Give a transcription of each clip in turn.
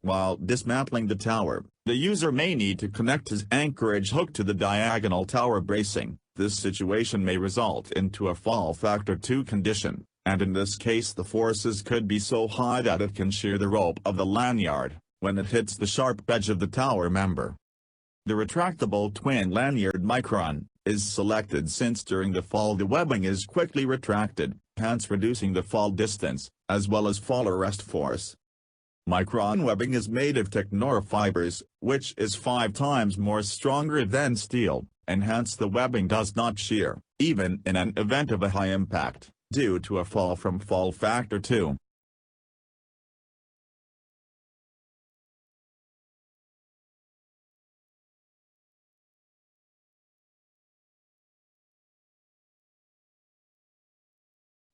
While dismantling the tower, the user may need to connect his anchorage hook to the diagonal tower bracing. This situation may result into a fall factor 2 condition, and in this case the forces could be so high that it can shear the rope of the lanyard when it hits the sharp edge of the tower member. The retractable twin lanyard Micron is selected since during the fall the webbing is quickly retracted, hence reducing the fall distance, as well as fall arrest force. Micron webbing is made of Technora fibers, which is 5 times more stronger than steel, and hence the webbing does not shear, even in an event of a high impact, due to a fall from fall factor 2.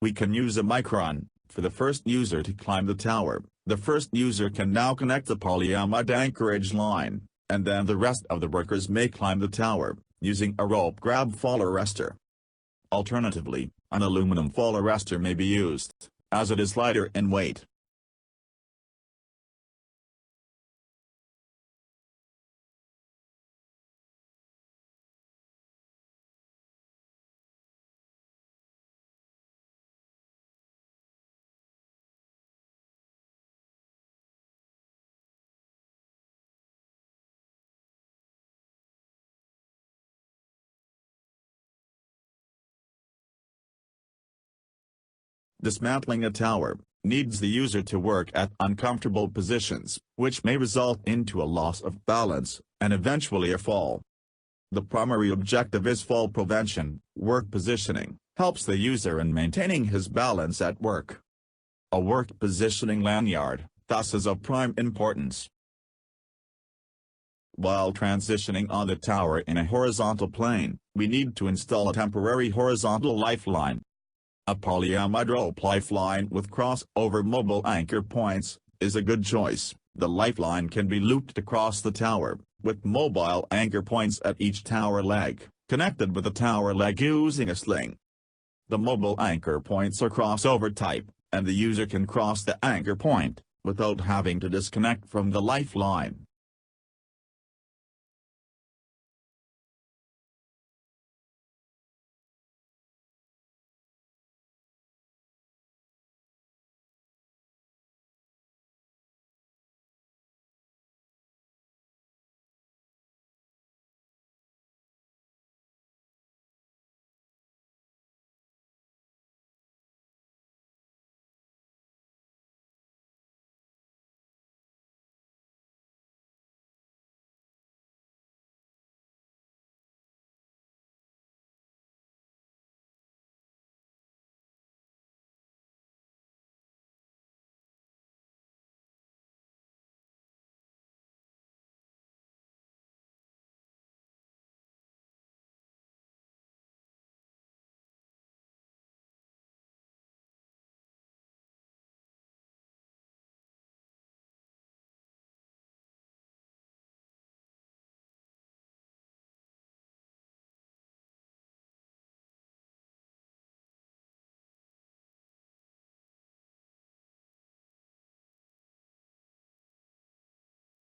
We can use a Micron. For the first user to climb the tower, the first user can now connect the polyamide anchorage line, and then the rest of the workers may climb the tower, using a rope grab fall arrestor. Alternatively, an aluminum fall arrestor may be used, as it is lighter in weight. Dismantling a tower needs the user to work at uncomfortable positions, which may result into a loss of balance, and eventually a fall. The primary objective is fall prevention. Work positioning helps the user in maintaining his balance at work. A work positioning lanyard, thus, is of prime importance. While transitioning on the tower in a horizontal plane, we need to install a temporary horizontal lifeline. A polyamide rope lifeline with crossover mobile anchor points is a good choice. The lifeline can be looped across the tower, with mobile anchor points at each tower leg, connected with the tower leg using a sling. The mobile anchor points are crossover type, and the user can cross the anchor point, without having to disconnect from the lifeline.